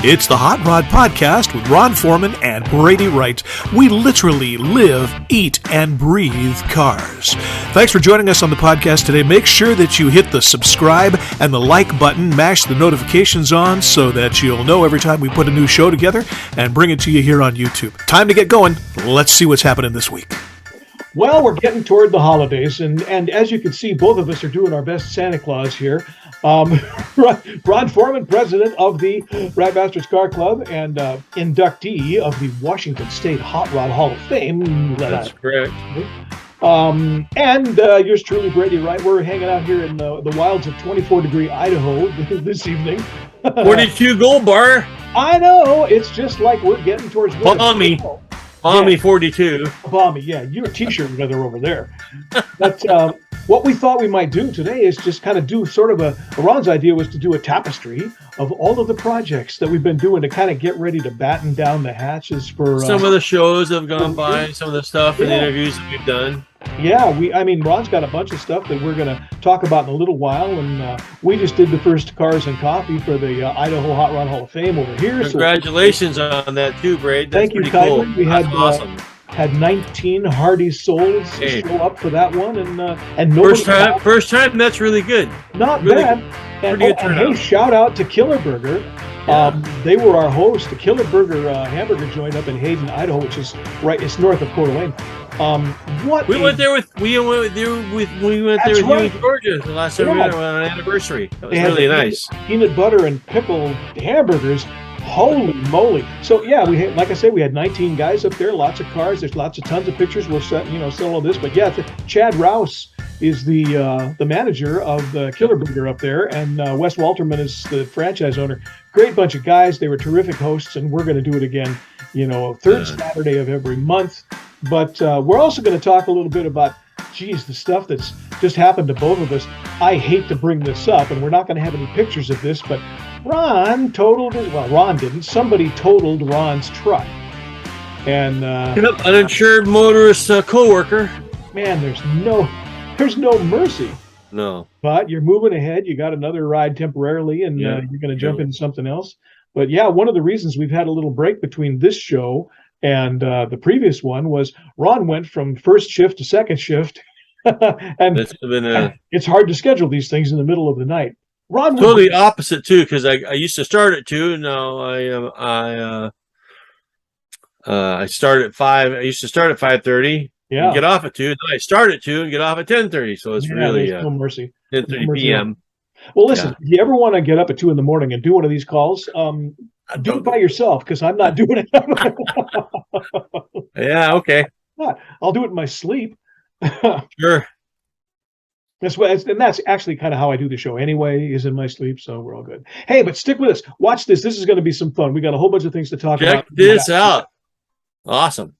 It's the Hot Rod Podcast with Ron Foreman and Brady Wright. We literally live, eat, and breathe cars. Thanks for joining us on the podcast today. Make sure that you hit the subscribe and the like button, mash the notifications on so that you'll know every time we put a new show together and bring it to you here on YouTube. Time to get going. Let's see what's happening this week. Well, we're getting toward the holidays, and as you can see, both of us are doing our best Santa Claus here. Ron Foreman, president of the Rat Bastards Car Club and inductee of the Washington State Hot Rod Hall of Fame. That's correct. And yours truly, Brady Wright. We're hanging out here in the wilds of 24-degree Idaho this evening. 42 Gold Bar. I know. It's just like we're getting towards winter. Balmy 42. Balmy, yeah. You're a t-shirt weather over there. But what we thought we might do today is just kind of do sort of Ron's idea was to do a tapestry of all of the projects that we've been doing to kind of get ready to batten down the hatches for... some of the shows that have gone by, some of the stuff and interviews that we've done. Yeah, Ron's got a bunch of stuff that we're going to talk about in a little while, and we just did the first Cars and Coffee for the Idaho Hot Rod Hall of Fame over here. Congratulations on that too, Braid. That's thank you, pretty kindly. cool. We had awesome. Had 19 Hardy souls show up for that one, and nobody first time. That's really good. Not really bad. Pretty good turnout. And hey, shout out to Killer Burger. Yeah. They were our host. The Killer Burger hamburger joint up in Hayden, Idaho, which is right. It's north of Coeur d'Alene. We went there with you in Georgia the last time we went on an anniversary. That was really nice. Peanut butter and pickle hamburgers. Holy moly! So yeah, like I said, we had 19 guys up there, lots of cars. There's tons of pictures. We'll sell all this, but yeah, Chad Rouse is the manager of the Killer Burger up there, and Wes Walterman is the franchise owner. Great bunch of guys. They were terrific hosts, and we're going to do it again. Third Saturday of every month. But we're also going to talk a little bit about, the stuff that's just happened to both of us. I hate to bring this up, and we're not going to have any pictures of this, but Ron totaled it. Well, Ron didn't. Somebody totaled Ron's truck. And uninsured motorist co-worker. Man, there's no mercy. No. But you're moving ahead. You got another ride temporarily, and you're going to jump into something else. But yeah, one of the reasons we've had a little break between this show and the previous one was Ron went from first shift to second shift. And it's hard to schedule these things in the middle of the night. Ron totally opposite too, because I used to start at 2. Now I start at 5. I used to start at 5:30. Yeah. And get off at 2. Then I start at 2 and get off at 10:30. So it's really no mercy. 10:30 p.m. Well, listen, if you ever want to get up at 2 a.m. and do one of these calls, do it by yourself, because I'm not doing it. Yeah, okay. I'll do it in my sleep. Sure. That's actually kind of how I do the show anyway, is in my sleep, so we're all good. Hey, but stick with us. Watch this. This is going to be some fun. We got a whole bunch of things to talk about. Check this out. Awesome.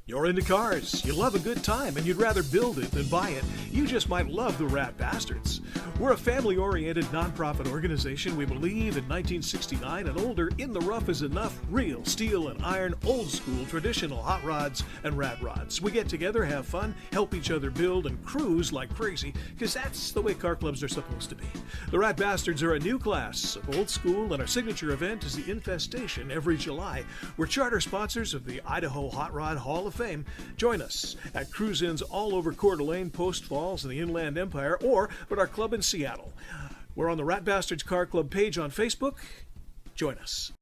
You're into cars, you love a good time, and you'd rather build it than buy it. You just might love the Rat Bastards. We're a family-oriented nonprofit organization. We believe in 1969 and older, in the rough is enough, real steel and iron, old school, traditional hot rods and rat rods. We get together, have fun, help each other build, and cruise like crazy, because that's the way car clubs are supposed to be. The Rat Bastards are a new class of old school, and our signature event is the Infestation every July. We're charter sponsors of the Idaho Hot Rod Hall of Fame. Join us at cruise-ins all over Coeur d'Alene, Post Falls, and the Inland Empire, or at our club in Seattle. We're on the Rat Bastards Car Club page on Facebook. Join us.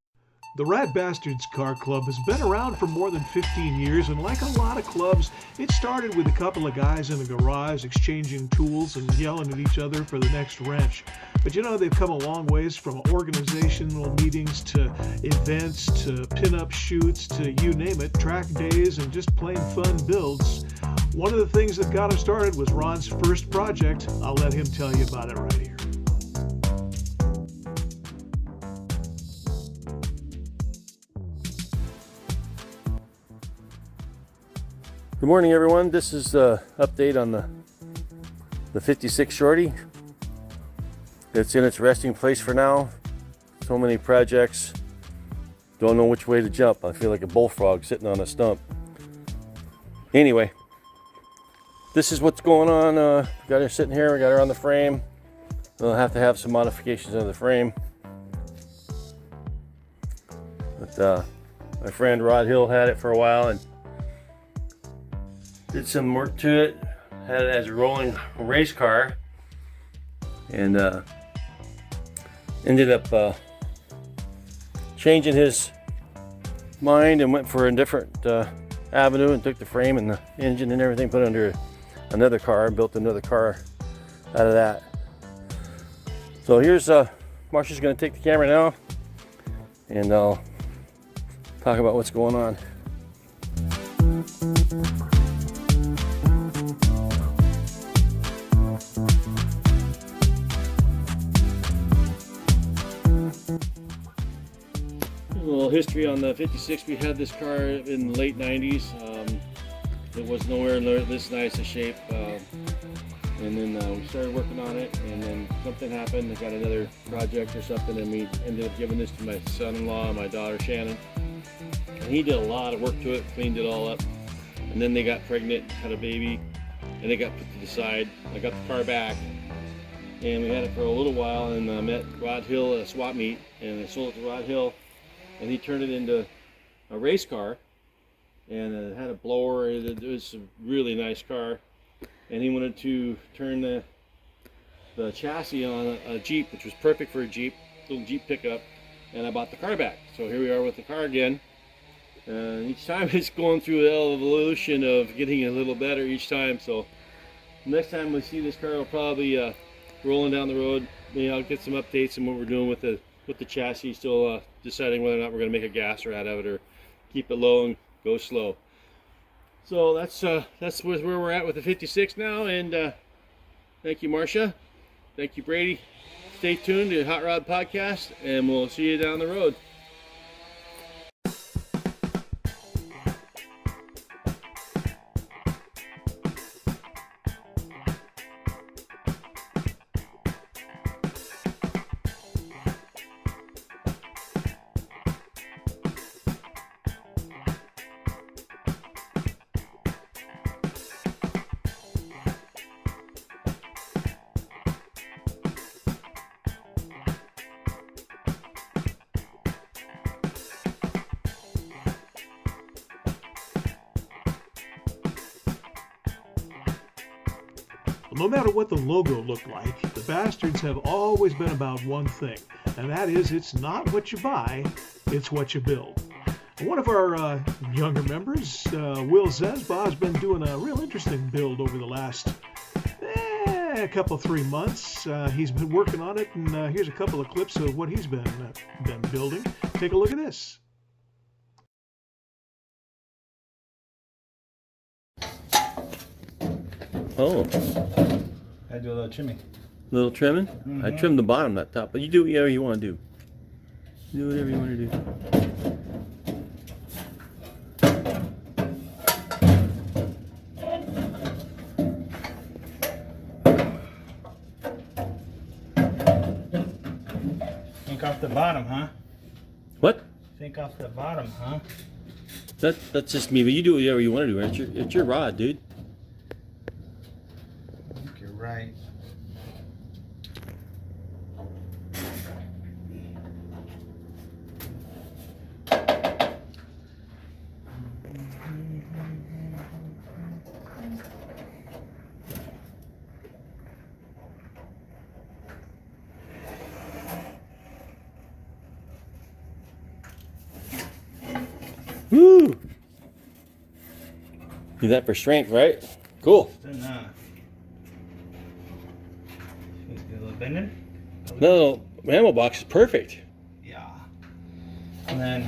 The Rat Bastards Car Club has been around for more than 15 years, and like a lot of clubs, it started with a couple of guys in the garage exchanging tools and yelling at each other for the next wrench. But they've come a long ways, from organizational meetings to events to pin-up shoots to you name it, track days and just plain fun builds. One of the things that got him started was Ron's first project. I'll let him tell you about it right here. Good morning, everyone. This is the update on the 56 Shorty. It's in its resting place for now. So many projects. Don't know which way to jump. I feel like a bullfrog sitting on a stump. Anyway, this is what's going on. Got her sitting here. We got her on the frame. We'll have to have some modifications on the frame. But my friend Rod Hill had it for a while and did some work to it. Had it as a rolling race car, and ended up changing his mind and went for a different avenue and took the frame and the engine and everything, put it under another car, and built another car out of that. So here's Marsha's going to take the camera now, and I'll talk about what's going on. A little history on the 56. We had this car in the late 90s. It was nowhere near this nice a shape. And then we started working on it, and then something happened. I got another project or something, and we ended up giving this to my son-in-law and my daughter Shannon. And he did a lot of work to it, cleaned it all up. And then they got pregnant, had a baby, and they got put to the side. I got the car back, and we had it for a little while, and I met Rod Hill at a swap meet, and I sold it to Rod Hill, and he turned it into a race car, and it had a blower. It was a really nice car, and he wanted to turn the chassis on a Jeep, which was perfect for a Jeep, little Jeep pickup, and I bought the car back. So here we are with the car again, and each time it's going through the evolution of getting a little better each time. So next time we see this car, it'll probably rolling down the road. Maybe I'll get some updates on what we're doing with the chassis. Still deciding whether or not we're going to make a gasser out of it or keep it low and go slow. So that's where we're at with the 56 now. And thank you, Marcia. Thank you, Brady. Stay tuned to Hot Rod Podcast, and we'll see you down the road. No matter what the logo looked like, the Bastards have always been about one thing, and that is it's not what you buy, it's what you build. One of our younger members, Will Zesba, has been doing a real interesting build over the last couple 3 months. He's been working on it, and here's a couple of clips of what he's been building. Take a look at this. Oh. I do a little trimming. Little trimming? Mm-hmm. I trimmed the bottom, not top, but you do whatever you want to do. Do whatever you want to do. Think off the bottom, huh? What? Think off the bottom, huh? That's just me, but you do whatever you want to do. It's your rod, dude. I think you're right. Woo! Do that for strength, right? Cool. Then, do a little bending. That little ammo box is perfect. Yeah. And then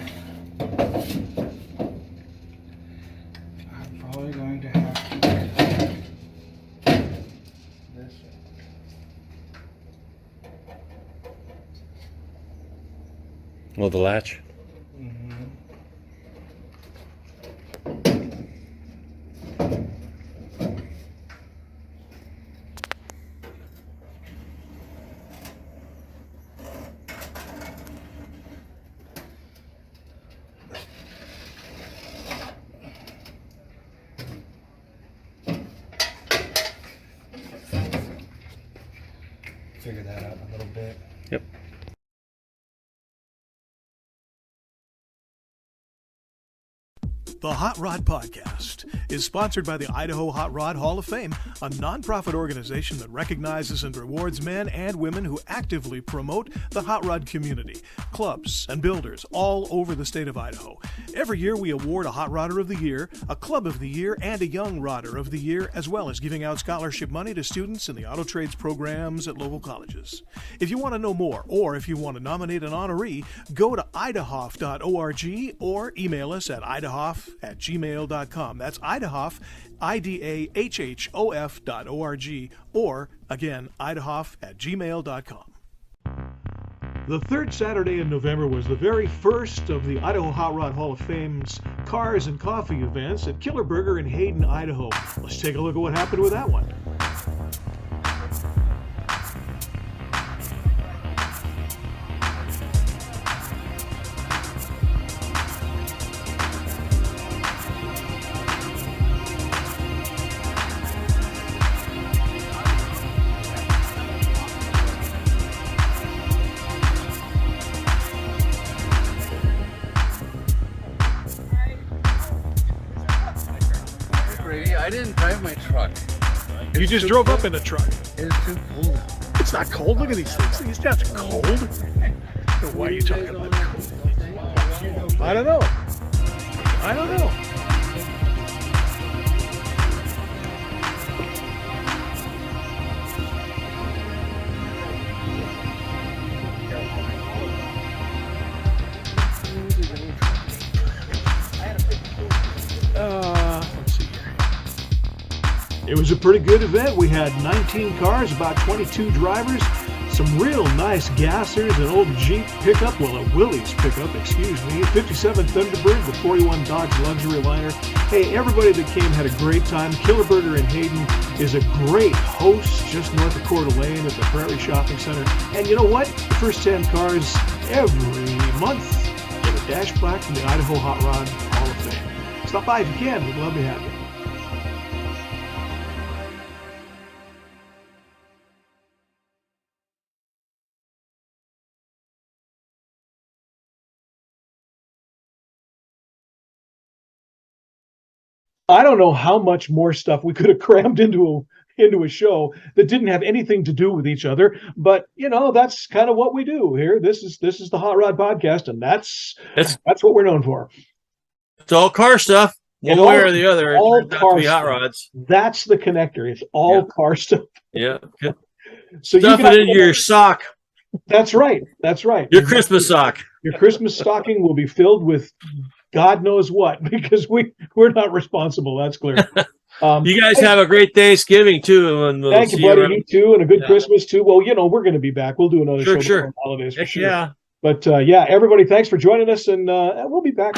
I'm probably going to have to do this. Oh, the latch. Mm-hmm. Figure that out in a little bit. Yep. The Hot Rod Podcast is sponsored by the Idaho Hot Rod Hall of Fame, a nonprofit organization that recognizes and rewards men and women who actively promote the hot rod community, clubs, and builders all over the state of Idaho. Every year we award a Hot Rodder of the Year, a Club of the Year, and a Young Rodder of the Year, as well as giving out scholarship money to students in the auto trades programs at local colleges. If you want to know more, or if you want to nominate an honoree, go to idahof.org or email us at idahof@gmail.com. That's Idahof, IDAHHOF.org, or again, idahof@gmail.com. The third Saturday in November was the very first of the Idaho Hot Rod Hall of Fame's Cars and Coffee events at Killer Burger in Hayden, Idaho. Let's take a look at what happened with that one. I didn't drive my truck. You just drove up in the truck. It's too cold out. It's not cold. Look at these things. These not cold. Why are you talking about cold? I don't know. I don't know. Let's see here. It was a pretty good event. We had 19 cars, about 22 drivers, some real nice gassers, an old Jeep pickup, well, a Willys pickup, excuse me, 57 Thunderbird, the 41 Dodge Luxury Liner. Hey, everybody that came had a great time. Killer Burger in Hayden is a great host just north of Coeur d'Alene at the Prairie Shopping Center. And you know what? The first 10 cars every month get a dash plaque from the Idaho Hot Rod Hall of Fame. Stop by if you can. We'd love to have you. I don't know how much more stuff we could have crammed into a show that didn't have anything to do with each other, but you know, that's kind of what we do here. This is the Hot Rod Podcast, and that's what we're known for. It's all car stuff, one way or the other. All car hot rods. That's the connector. It's all car stuff. Yeah. So stuff it into your sock. That's right. That's right. Your Christmas sock. Your Christmas stocking will be filled with God knows what, because we're not responsible. That's clear. You guys have a great Thanksgiving too, and we'll thank you, buddy. You too, and a good Christmas too. Well, you know, we're going to be back. We'll do another show before the holidays for sure. Yeah. But everybody, thanks for joining us, and we'll be back.